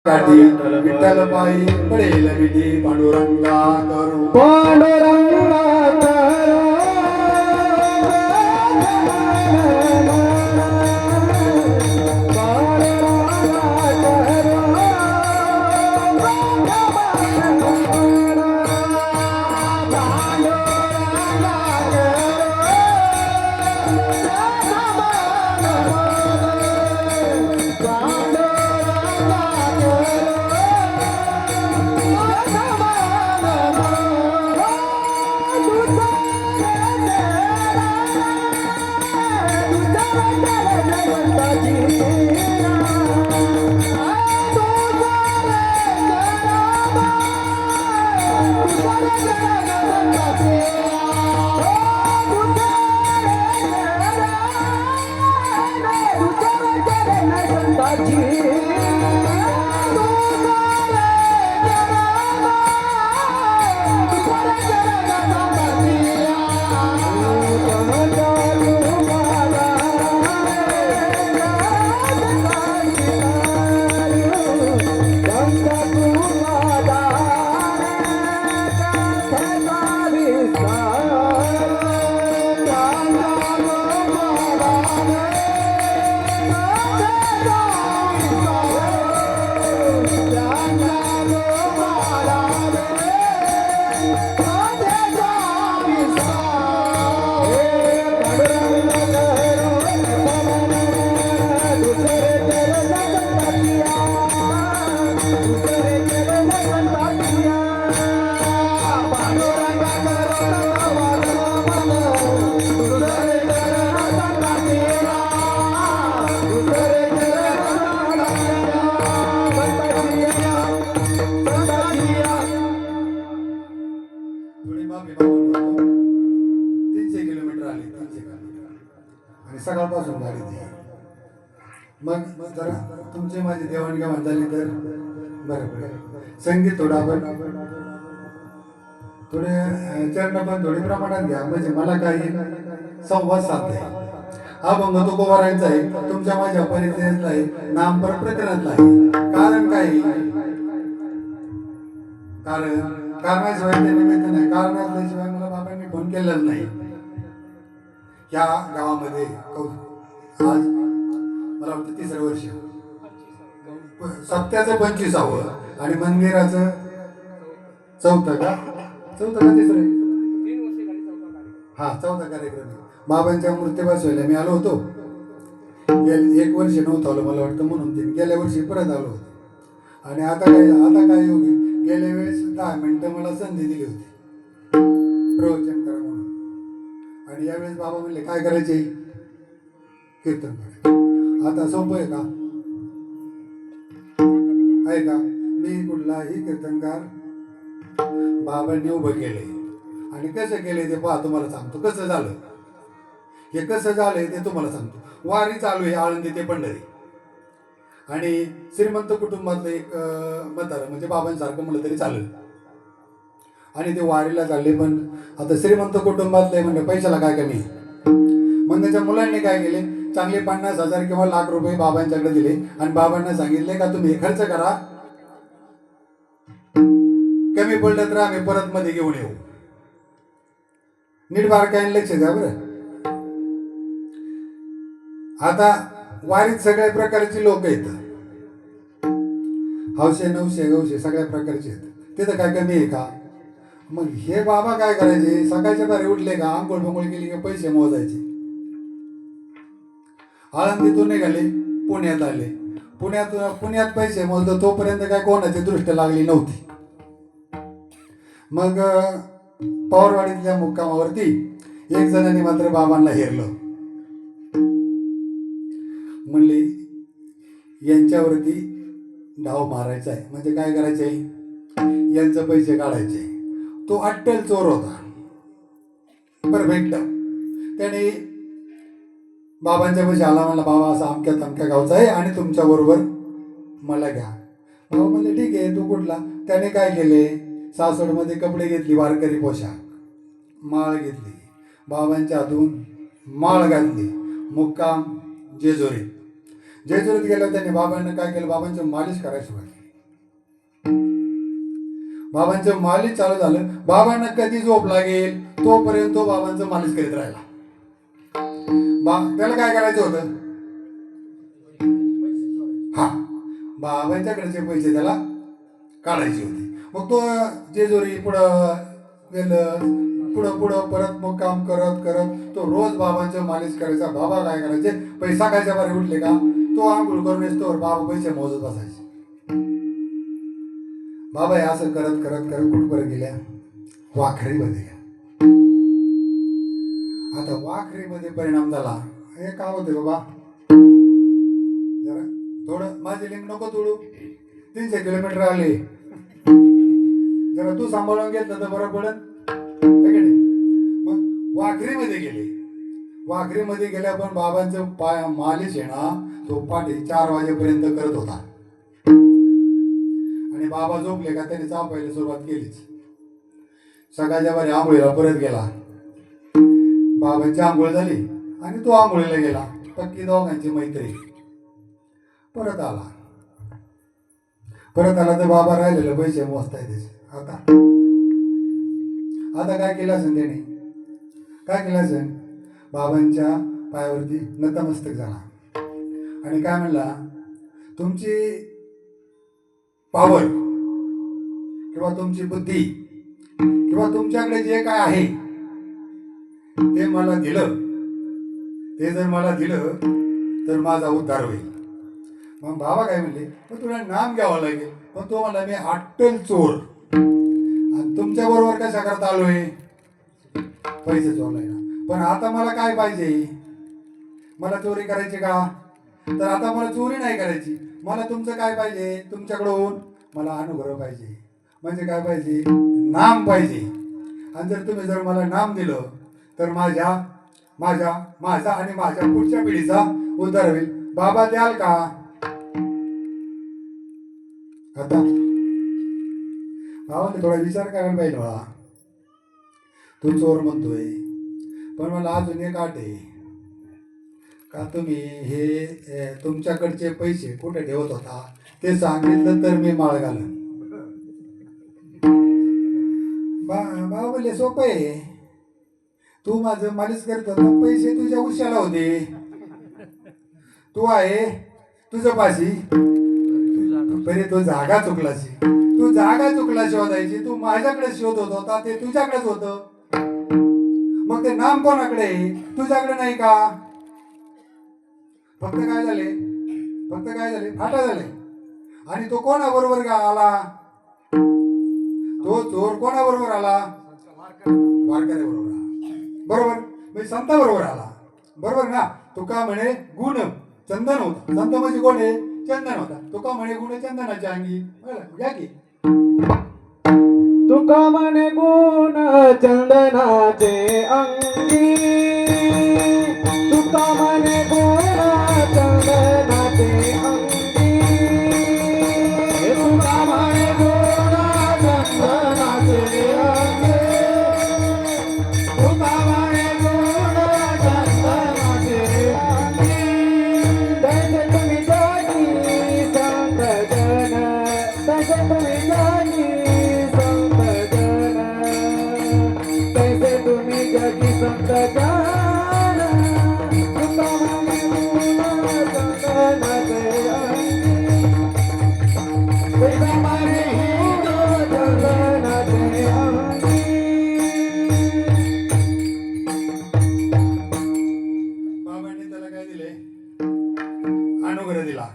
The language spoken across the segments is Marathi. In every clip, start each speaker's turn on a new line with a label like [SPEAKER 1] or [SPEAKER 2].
[SPEAKER 1] विठ्ठल पायी पडेल विधी पांडुरंगा करू
[SPEAKER 2] पांडुरंगा करो
[SPEAKER 1] सकाळपासून गाडी ती मग जरा तुमची माझी देवाणघेवाण झाली तर बरं संगीत थोडं आपण थोडे चरण पण थोडी प्रमाणात घ्या म्हणजे मला काही संवाद साधते अभंग तुकोबारायांचा आहे तुमच्या माझ्या परिचयातला आहे नाम प्रकरणातला आहे कारण काय कारणाशिवाय ते निमित्त नाही कारणाशिवाय मला बाबांनी फोन केलेला नाही या गावामध्ये आज मला वाटतं 3रं वर्ष सप्त्याचं 25वं आणि मंदिराचं 4थं का 3रं हा 4था कार्यक्रम बाबांच्या मूर्ती बसवायला मी आलो होतो 1 वर्ष नव्हतं आलो मला वाटतं म्हणून ते गेल्या वर्षी परत आलो होतो आणि आता काय योगी गेल्या वेळेस 10 मिनिटं मला संधी दिली होती प्रवचन करा म्हणून आणि यावेळेस बाबा म्हणले काय करायचे कीर्तन करायचे आता सोपं आहे का मी कुठलाही कीर्तनकार बाबांनी उभं केलंय आणि कसं केलंय ते पहा तुम्हाला सांगतो कसं झालं हे कसं झालंय ते तुम्हाला सांगतो वारी चालू आहे आळंदी ते पंढरी आणि श्रीमंत कुटुंबातलं एक म्हातारं म्हणजे बाबांसारखं म्हणलं तरी चालेल आणि ते वारीला चालले पण आता श्रीमंत कुटुंबातले म्हणजे पैशाला काय कमी मग त्याच्या मुलांनी काय केले चांगले 50,000 किंवा लाख रुपये बाबांच्याकडे दिले आणि बाबांना सांगितले का तुम्ही खर्च करा कमी पडलं तर आम्ही परत मध्ये घेऊन येऊ नीट बारकाईने लक्ष द्या बरं आता वारीत सगळ्या प्रकारची लोक येतात हौशे नवशे गवशे सगळ्या प्रकारचे आहेत तिथं काय कमी आहे का मग हे बाबा काय करायचे सकाळच्या बारी उठले का आंघोळ बंघोळ केली का पैसे मोजायचे आळंदीतून निघाले पुण्यात आले पुण्यात पैसे मोजतो तोपर्यंत काय कोणाची दृष्ट लागली नव्हती मग पवारवाडीतल्या मुक्कामावरती एक जणांनी मात्र बाबांना हेरलं म्हणले यांच्यावरती डाव मारायचा आहे म्हणजे काय करायचंय यांचे पैसे काढायचे तो अट्टल चोर होता परफेक्ट त्याने बाबांच्या पैसे आला म्हणला बाबा असा अमक्या तमक्या गावचा आहे आणि तुमच्या बरोबर मला घ्या बाबा म्हणले ठीक आहे तू कुठला त्याने काय केले सासवडमध्ये कपडे घेतली वारकरी पोशाख माळ घेतली बाबांच्या हातून माळ घातली मुक्काम जेजुरीत गेल्यावर त्यांनी बाबांना काय केलं बाबांची मालिश करायला सुरुवात केली बाबांचं मालिश चालू झालं. बाबांना कधी झोप लागेल तोपर्यंत तो बाबांचं मालिश करीत राहिला. त्याला काय करायचं होतं? हा, बाबांच्याकडचे पैसे त्याला काढायचे होते. मग तो जेजुरी पुढं गेलं, पुढं पुढं परत मग काम करत करत तो रोज बाबांचं मालिश करायचा. बाबा काय करायचे, पैसा खायच्या बारे उठले का तो आंघोळ करून येतो, बाबा पैसे मोजत बसायचे. बाबा हे असं करत करत करत कुठपर्यंत गेल्या? वाखरीमध्ये गेल्या. आता वाखरीमध्ये परिणाम झाला. हे काय होते बाबा, जरा थोडं माझी लिंक नको तोडू, 300 किलोमीटर आले, जरा तू सांभाळून घेतलं तर बरं पडत. मग वाखरीमध्ये गेले. वाखरीमध्ये गेल्या पण बाबांचं पाय मालिश आहे ना तो पाठी 4 वाजेपर्यंत करत होता. आणि बाबा झोपले का त्याने चापायला सुरुवात केलीच. सकाळच्या बारी आंघोळीला परत गेला. बाबांची आंघोळ झाली आणि तो आंघोळीला गेला. पक्की दोघांची मैत्री. परत आला. परत आला तर बाबा राहिलेले पैसे मोजताय त्याचे. आता काय केलं असेल त्याने? काय केलं असेल? बाबांच्या पायावरती नतमस्तक झाला आणि काय म्हणला, तुमची पॉवर किंवा तुमची बुद्धी किंवा तुमच्याकडे जे काय आहे ते मला दिलं, ते जर मला दिलं तर माझा उद्धार होईल. मग बाबा काय म्हणले, मग तुला नाम घ्यावं लागेल. पण तो म्हणला, मी अट्टल चोर आणि तुमच्या बरोबर कशा करता आलोय? पैसे चोरलाय. पण आता मला काय पाहिजे? मला चोरी करायची का? तर आता मला चोरी नाही करायची. मला तुमचं काय पाहिजे? तुमच्याकडून मला अनुग्रह पाहिजे. म्हणजे काय पाहिजे? नाम पाहिजे. आणि जर मला नाम दिलं तर माझा आणि माझ्या पुढच्या पिढीचा उद्धार होईल. बाबा द्याल का? आता बाबाने थोडा विचार करायला पाहिजे. मला तू चोर म्हणतोय, पण मला अजून एक अट आहे का, तुम्ही हे तुमच्याकडचे पैसे कुठे ठेवत होता ते सांगितलं तर मी माळ घालन. बाबा बोलले, सोपं आहे. तू माझं मालिश करत होता, पैसे तुझ्या उशाला होते. तू आहे तुझं पाशी, पहिले तो जागा चुकलाशी. तू जागा चुकला शोधायची. तू माझ्याकडे शोधत होता, ते तुझ्याकडेच होतं. मग ते नाम कोणाकडे? तुझ्याकडे नाही का? फक्त काय झाले? फाटा झाले. आणि तो कोणाबरोबर आला? तो चोर कोणाबरोबर आला? वारकऱ्याबरोबर आला. बरोबर, म्हणजे संताबरोबर आला. बरोबर ना? तुका म्हणे गुण चंदन होता. संत म्हणजे कोण आहे? चंदन होता. तुका म्हणे गुण चंदनाच्या अंगी. घ्या की.
[SPEAKER 2] तुका म्हणे गुण चंदनाचे अंगी, तुका म्हणे गुण चंदनाचे अंगी, तुका म्हणे गुण चंदनाचे अंगी, तुका म्हणे गुण चंदनाचे अंगी. तसे तुम्ही जागी संत जन, तसे तुम्ही जागी जगी संत जन, तुका म्हणे गुण चंदनाचे अंगी, तुका म्हणे गुण चंदनाचे अंगी.
[SPEAKER 1] बाबांनी त्याला काय दिले? अनुग्रह दिला.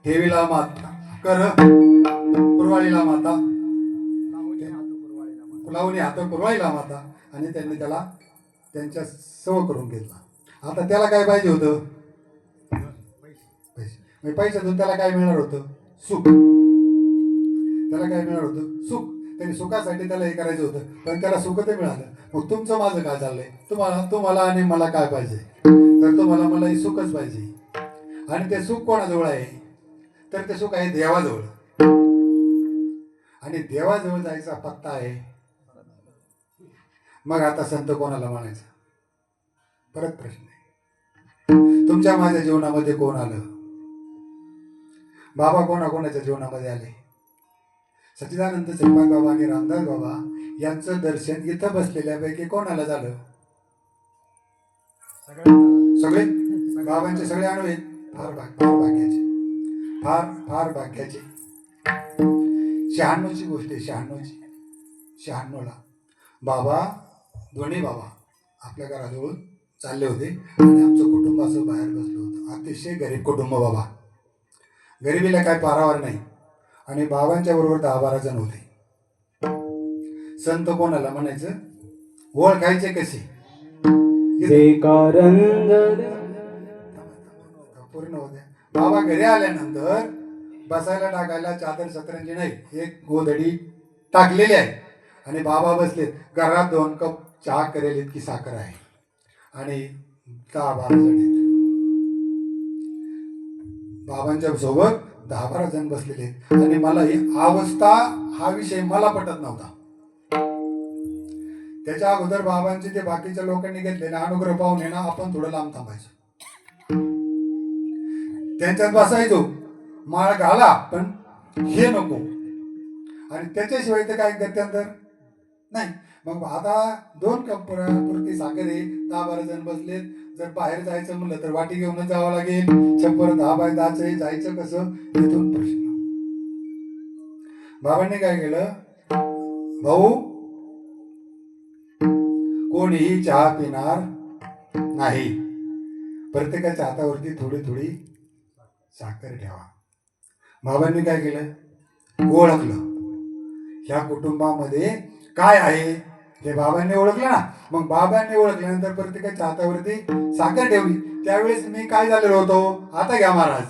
[SPEAKER 1] ठेवीला माता कर, कुरवाळीला माता, लावणी हात कुरवाळीला माता. आणि त्यांनी त्याला त्यांच्या सव करून घेतला. आता त्याला काय पाहिजे होतं? पैसे. पैशातून त्याला काय मिळणार होतं? सुख. त्याला काय मिळणार होतं? सुख. त्यांनी सुखासाठी त्याला हे करायचं होतं, पण त्याला सुख ते मिळालं. मग तुमचं माझं काय चाललंय? तुम्हाला आणि मला काय पाहिजे? तर मला हे सुखच पाहिजे. आणि ते सुख कोणाजवळ आहे? तर ते सुख आहे देवाजवळ. आणि देवाजवळ जायचा पत्ता आहे. मग आता संत कोणाला म्हणायचं? परत प्रश्न आहे. तुमच्या माझ्या जीवनामध्ये कोण आलं? बाबा कोणाच्या जीवनामध्ये आले? सच्चिदानंद श्रीपाद बाबा आणि रामदास बाबा यांचं दर्शन इथं बसलेल्यापैकी कोणाला झालं? सगळे बाबांचे सगळे अणू आहेत. फार भाग्याचे, फार फार भाग्याचे. 96ची गोष्ट आहे. 96ला बाबा, दोन्ही बाबा आपल्या घराजवळून चालले होते आणि आमचं कुटुंब असं बाहेर बसलं होतं. अतिशय गरीब कुटुंब बाबा, गरिबीला काय पारावर नाही. आणि बाबांच्या बरोबर 10-12 जण होते. संत कोणाला म्हणायचं, ओळखायचे कसे? पूर्ण होते. बाबा घरी आल्यानंतर बसायला टाकायला चादर सतरंजी नाही, एक गोधडी टाकलेली आहे आणि बाबा बसलेत. घरात 2 कप चहा करेल इतकी साखर आहे आणि 10-12 जण आहेत. बाबांच्या सोबत 10-12 जण बसलेले आहेत. आणि मला ही अवस्था, हा विषय मला पटत नव्हता. त्याच्या अगोदर बाबांचे ते बाकीच्या लोकांनी घेतलेले अनुग्रह पाहून आहे ना, आपण थोडं लांब थांबायचो, त्यांच्यात बसायचो, माळ घाला पण हे नको. आणि त्याच्याशिवाय तर काय गत्यंतर नाही. मग आता 2 कप पुरती साखर आहे, 10-12 जण बसलेत. जर बाहेर जायचं म्हणलं तर वाटी घेऊनच जावं लागेल. छप्पर 10x10 जायचं कसं, इथून प्रश्न. बाबांनी काय केलं, भाऊ कोणीही चहा पिणार नाही, प्रत्येकाच्या हातावरती थोडी थोडी साखर ठेवा. बाबांनी काय केलं, ओळखलं ह्या कुटुंबामध्ये काय आहे हे बाबांनी ओळखलं ना. मग बाबांनी ओळखल्यानंतर प्रत्येकाच्या हातावरती साखर ठेवली. त्यावेळेस मी काय झालेलो होतो, आता घ्या महाराज.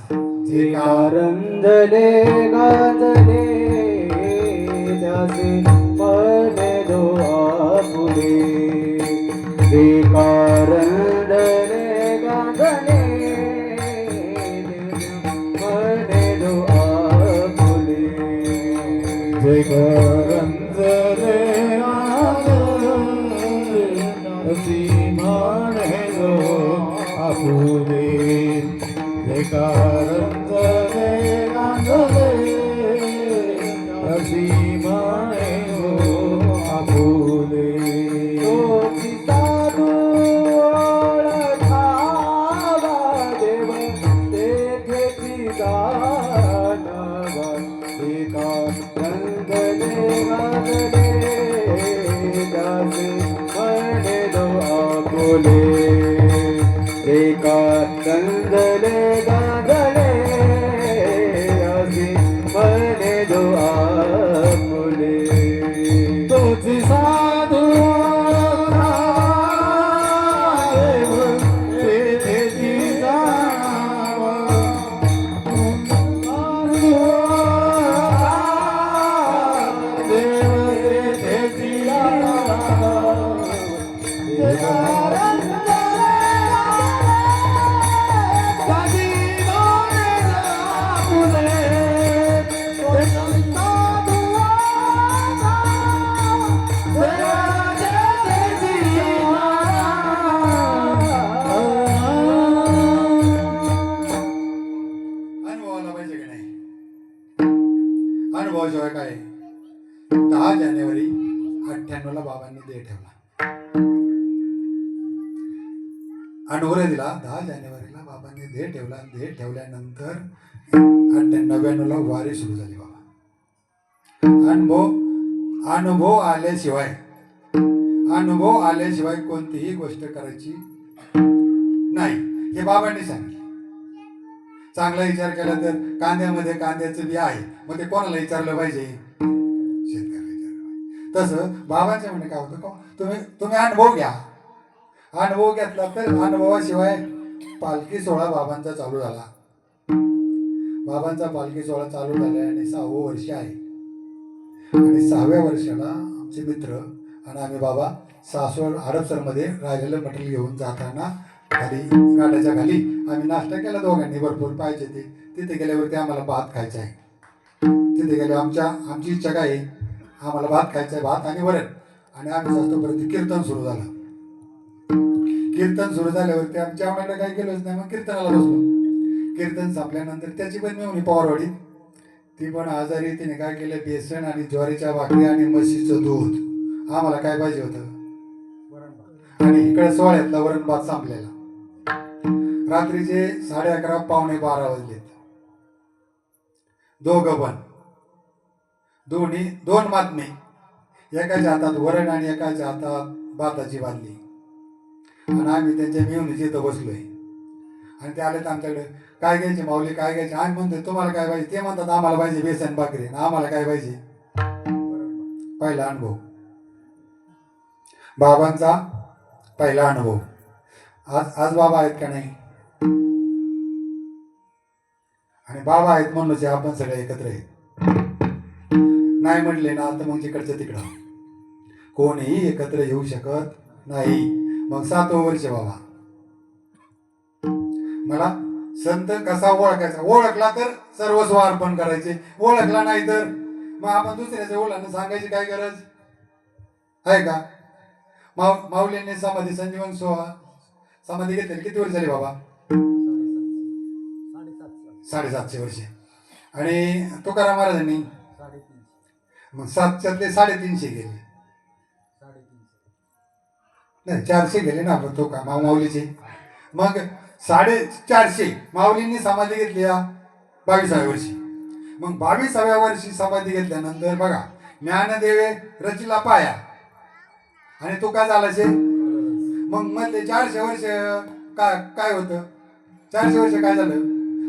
[SPEAKER 2] रंजले गाजले त्याचे मने जो आपुले, रंजले गाजले मने जो आपुले, जय रंजले माने जो आपुले, जय रंजले गाजले माने जो आपुले. साधू ओळखावा देव तेथेची जाणावा, एका रंगले गाजले त्याचे मने जो आपुले, एका रंगले गाजले असे मने जो आपुले. तुझी साधू तेथेची जाणावा, देव तेथेची जाणावा,
[SPEAKER 1] अनुभवाला पाहिजे की नाही? अनुभवाशिवाय काय? 10 जानेवारी 98ला बाबांनी देह ठेवला. अनुभव दिला. 10 जानेवारीला बाबांनी देह ठेवला. देह ठेवल्यानंतर 98-99ला वारी सुरू झाली. बाबा अनुभव आल्याशिवाय कोणतीही गोष्ट करायची नाही, हे बाबांनी सांगितलं. चांगला विचार केला तर कांद्यामध्ये कांद्याचं बी आहे, मग ते कोणाला विचारलं पाहिजे? शेतकऱ्याला विचारलं पाहिजे. तसं बाबांचं म्हणणं काय होतं, तुम्ही अनुभव घ्या. अनुभव घेतला तर अनुभवाशिवाय पालखी सोहळा बाबांचा चालू झाला. बाबांचा पालखी सोहळा चालू झाला आणि 6वं वर्ष आहे. आणि 6व्या वर्षाला आमचे मित्र आणि आम्ही बाबा सासवड हडपसरमध्ये राहिलेलं मटेरियल घेऊन जाताना खाली गाड्याच्या खाली आम्ही नाश्ता केला दोघांनी, भरपूर पाहिजे ते. तिथे गेल्यावरती आम्हाला भात खायचा आहे. तिथे गेले आमची इच्छा काय आहे, आम्हाला भात खायचा आहे, भात आणि वरण. आणि आम्ही जास्तोपर्यंत कीर्तन सुरू झालं. कीर्तन सुरू झाल्यावरती आम्ही जेवणाला काही गेलोच नाही, मग कीर्तनाला बसलो. कीर्तन संपल्यानंतर त्याची पण मेवणी पवारवाडीत ती पण आजारी. तिने काय केलं, बेसन आणि ज्वारीच्या भाकरी आणि म्हशीचं दूध. आम्हाला काय पाहिजे होतं, आणि इकडे सोहळ्यातला वरण भात संपलेला. रात्रीचे 11:30 पावणे 12 वाजलेत. दोघं पण दोन्ही दोन मातमी, एकाच्या हातात वरण आणि एकाच्या हातात भाताची बादली. आणि आम्ही त्यांच्या मिळून इथं बसलोय. आणि ते आलेत आमच्याकडे, काय घ्यायचे माऊली, काय घ्यायचे. आम्ही म्हणतोय तुम्हाला काय पाहिजे. ते म्हणतात आम्हाला पाहिजे बेसन भाकरी. आम्हाला काय पाहिजे. पहिला अनुभव बाबांचा, पहिला अनुभव. आज आज बाबा आहेत का नाही, आणि बाबा आहेत म्हणून आपण सगळे एकत्र आहेत. नाही म्हणले ना तर मग तिकडचं तिकडं कोणीही एकत्र येऊ शकत नाही. मग 7वं वर्ष बाबा. मला संत कसा ओळखायचा, ओळखला तर सर्वस्व अर्पण करायचे, ओळखला नाही तर मग आपण दुसऱ्याच्या ओळखीने सांगायची काय गरज आहे का. माऊलींनी समाधी संजीवन समाधी घेतलेली किती वर्ष झाली बाबा. 750 वर्षे. आणि तुकाराम महाराजांनी मग 700 350 गेले. नाही 400 गेले ना आपण तो का माऊलीचे. मग 450 माऊलींनी समाधी घेतली 22व्या वर्षी. मग 22व्या वर्षी समाधी घेतल्यानंतर बघा, ज्ञानदेवे रचिला पाया आणि तो काय झाला. मग मधले 400 वर्ष काय होतं. 400 वर्ष काय झालं,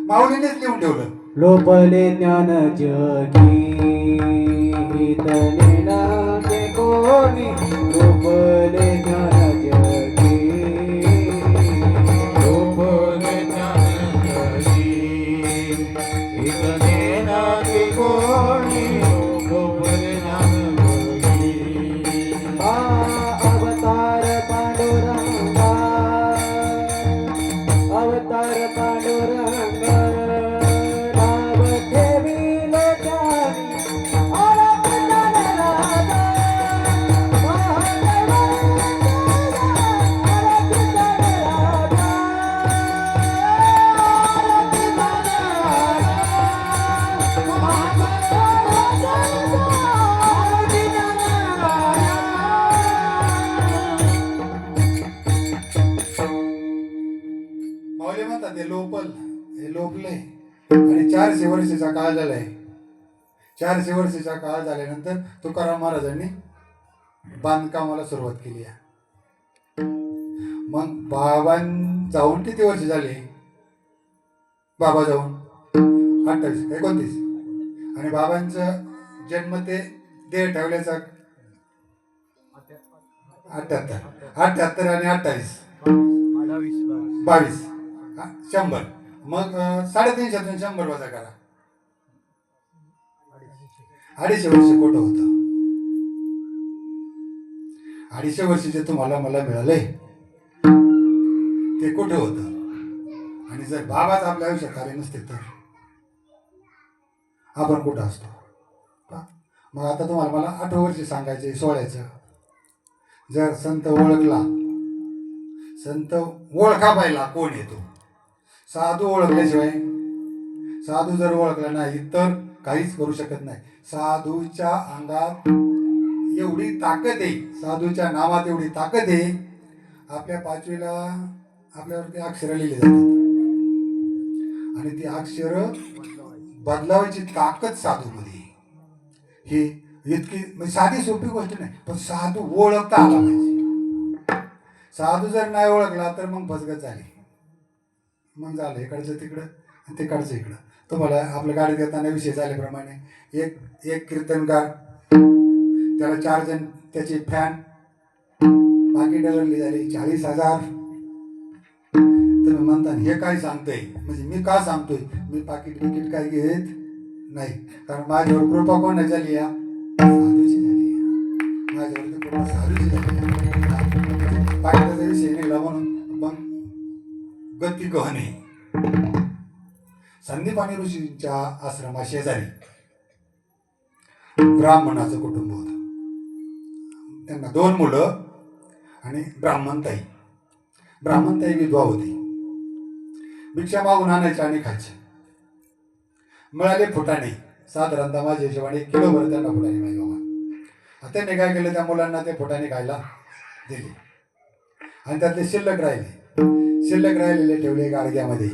[SPEAKER 1] माऊलींनीच लिहून ठेवलं.
[SPEAKER 2] लोपले ज्ञान जगी तने नाके कोणी, लोपले ज्ञान जगी, लोपले ज्ञान जगी तने नाके कोणी, लोपले ज्ञान जगी. अवतार पांडुरंगा, अवतार पांडुरंगा, नाव ठेविले त्यानी
[SPEAKER 1] माऊली म्हणतात हे लोपल, हे लोपले. आणि 400 वर्षाचा काळ झालाय. 400 वर्षाचा काळ झाल्यानंतर तुकाराम महाराजांनी बांधकामाला सुरुवात केली आहे. मग बाबां जाऊन किती वर्ष झाले, बाबा जाऊन 28 29. आणि बाबांचं जन्म ते देह ठेवल्याचा 78 आणि 28 22 100. मग 350 100 वजा करा. 250 वर्ष कुठं होतं. 250 वर्ष जे तुम्हाला मला मिळाले ते कुठं होतं. आणि जर बाबाच आपल्या आयुष्यात आले नसते तर आपण कुठं असतो. मग आता तुम्हाला मला 8 वर्ष सांगायचे सोहळ्याचं. जर संत ओळखला, संत ओळखा पाहिला कोण येतो. साधू ओळखल्याशिवाय, साधू जर ओळखला नाही तर काहीच करू शकत नाही. साधूच्या अंगात एवढी ताकद आहे, साधूच्या नावात एवढी ताकद आहे. आपल्या 5वीला आपल्यावरती अक्षर लिहिले जातात आणि ती अक्षर बदलावायची ताकद साधूमध्ये. ही इतकी म्हणजे साधी सोपी गोष्ट नाही, पण साधू ओळखता आला पाहिजे. साधू जर नाही ओळखला तर मग फसगत झाली. मग झालं इकडचं तिकडं आणि तिकडचं इकडं. तुम्हाला आपल्या गाडीत येताना विषय झाल्याप्रमाणे एक कीर्तनकार, त्याला 4 जण त्याची फॅन, पाकिटावरली झाली 40,000. तुम्ही म्हणता हे काय सांगतोय, म्हणजे मी का सांगतोय, मी पाकिट काय घेत नाही. कारण माझ्यावर कृपा कोणाची झाली या, साधूची झाली. माझ्यावरती कृपा साधूची झाली. पाकिटाचा विषय निघाला म्हणून मग गती कहणे. संदीपानी ऋषींच्या आश्रमा शेजारी ब्राह्मणाचं कुटुंब होतं. त्यांना 2 मुलं आणि ब्राह्मणताई. ब्राह्मणताई विधवा होती. भिक्षा मागून आणायचे आणि खायचे. मिळाले फुटाणे साधारणतः माझ्या हिशोबाने किलोभर त्यांना फुटाने खायला बाबा. त्यांनी काय केलं, त्या मुलांना ते फुटाने खायला दिले आणि त्यातले शिल्लक राहिलेले ठेवले गाडग्यामध्ये.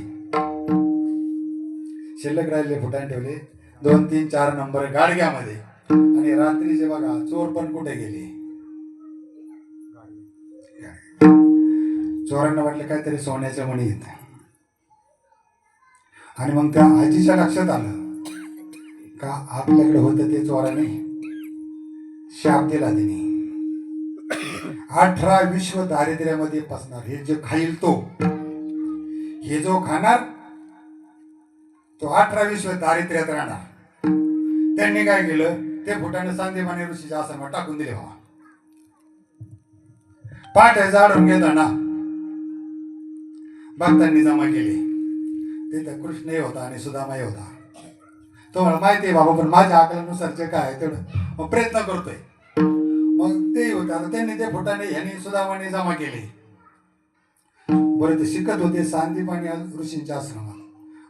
[SPEAKER 1] शिल्लक राहिलेले फुटाने ठेवले 2, 3, 4 नंबर गाडग्यामध्ये. आणि रात्रीचे बघा चोर पण कुठे गेले. चोरांना वाटलं काहीतरी सोन्याच्या मणी येत. आणि मग त्या आजीच्या लक्षात आलं का आपल्याकडे होतं ते चोराने शाप दिला. तिने 18 विश्व दारिद्र्यामध्ये फसणार. हे जे खाईल तो, हे जो खाणार तो 18 विश्व दारिद्र्यात राहणार. त्यांनी काय केलं, ते फुटाने सांदेमाने ऋषीच्या आश्रमात टाकून दिले बाबा. पाठ जाडून घेताना भक्तांनी जमा केले. तिथं कृष्णही होता आणि सुदामाही होता. तुम्हाला माहिती आहे बाबा, पण माझ्या आकलनुसार जे काय आहे तेवढं मग प्रयत्न करतोय. मग ते होते. आता त्यांनी ते फुटाने ह्यांनी सुदामाने जमा केले. बरं, ते शिकत होते सांदीपानी ऋषींच्या आश्रमात.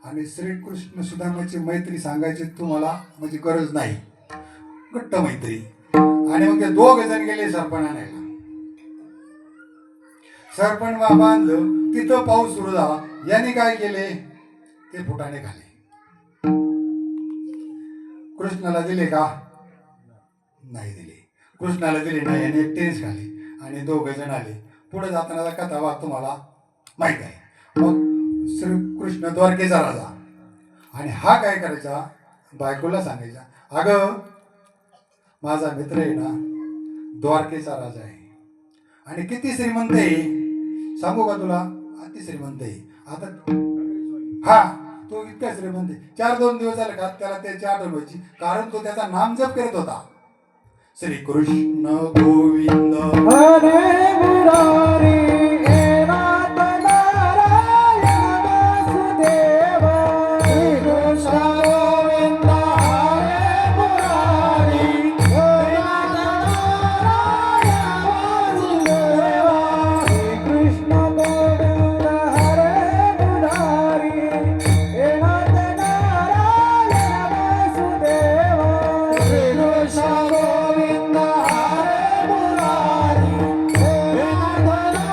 [SPEAKER 1] आणि श्रीकृष्ण सुदामाची मैत्री सांगायची तुम्हाला म्हणजे गरज नाही, घट्ट मैत्री. आणि मग ते 2 जण गेले सरपण आणायला. सरपण बांधलं, तिथं पाऊस सुरू झाला. याने काय केले, ते फुटाने खाले. कृष्णाला दिले का, नाही दिले. कृष्णाला दिले नाही. आणि एकटेच खाले. आणि 2 जण आले. पुढे जाताना कथा वाद तुम्हाला माहित आहे. मग श्रीकृष्ण द्वारकेचा राजा. आणि हा काय करायचा, बायकोला सांगायचा, अगं माझा मित्र आहे ना द्वारकेचा राजा आहे आणि किती श्रीमंत आहे सांगू का तुला, अति श्रीमंत आहे. आता हा तो इतका श्रीमंत आहे. 4-2 दिवस झाले का त्याला त्याची आठवण व्हायची, कारण तो त्याचा नाम जप करत होता. श्रीकृष्ण गोविंद
[SPEAKER 2] हरे मुरारी हे नाथ नारायण वासुदेव. श्रीकृष्ण गोविंद हरे मुरारी हे नाथ नारायण वासुदेव. श्रीकृष्ण गोविंद हरे मुरारी हे नाथ नारायण वासुदेव. श्रीकृष्ण गोविंद हरे मुरारी हे नाथ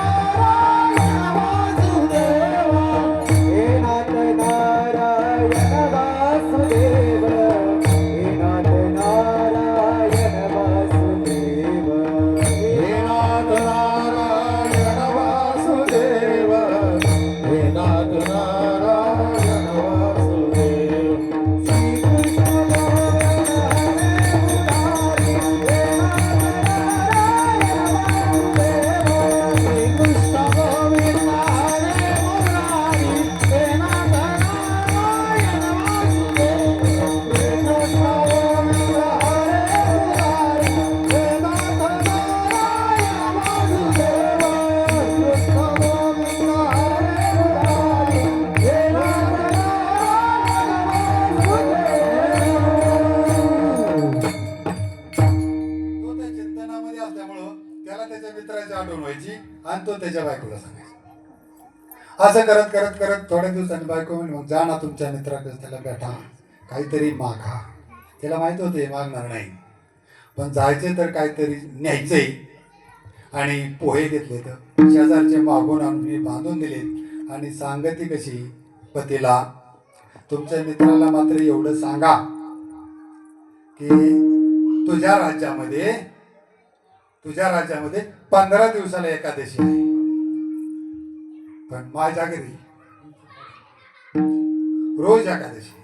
[SPEAKER 2] नारायण वासुदेव. हे नाथ नारायण वासुदेव. हे नाथ नारायण वासुदेव. हे नाथ नारायण वासुदेव. हे नाथ नारायण वासुदेव. श्रीकृष्ण गोविंद हरे
[SPEAKER 1] तो त्या चिंतनामध्ये असल्यामुळं त्याला त्याच्या मित्राची आठवण व्हायची आणि तो त्याच्या बायकोला सांगायचा. असं करत करत करत थोड्या दिवसांनी बायको म्हणे, मग जा ना तुमच्या मित्राकडे, त्याला भेटा, काहीतरी मागा. त्याला माहित होते मागणार नाही, पण जायचे तर काहीतरी न्यायचंय. आणि पोहे घेतले तर शेजारचे मागून आणून बांधून दिलेत. आणि सांगती कशी पतीला, तुमच्या मित्राला मात्र एवढं सांगा की तुझ्या राज्यामध्ये 15 दिवसाला एकादशी आहे, पण माझ्या घरी रोज एकादशी आहे.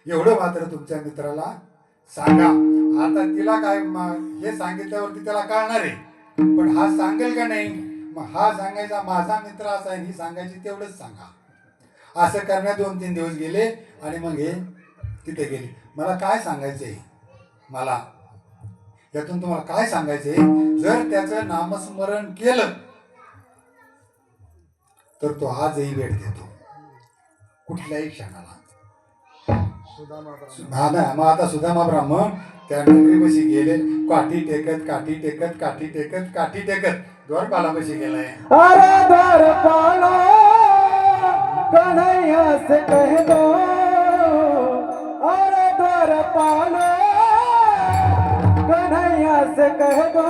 [SPEAKER 1] एवढं मात्र तुमच्या मित्राला सांगा. आता तिला काय हे सांगितल्यावरती त्याला कळणार आहे, पण हा सांगेल का नाही. मग हा सांगायचा माझा मित्र असा आहे, ही सांगायची तेवढंच सांगा. असं करण्यात 2-3 दिवस गेले. आणि मग हे तिथे गेले. मला काय सांगायचंय, मला यातून तुम्हाला काय सांगायचंय, जर त्याचं नामस्मरण केलं तर तो आजही भेट देतो कुठल्याही क्षणाला. मग आता सुदामा ब्राह्मण त्या नगरीपाशी गेले. काठी टेकत द्वारपालापाशी गेलाय.
[SPEAKER 2] अरे द्वारपालो कन्हैया से कह दो. अरे द्वारपालो पालो कन्हैया से कह दो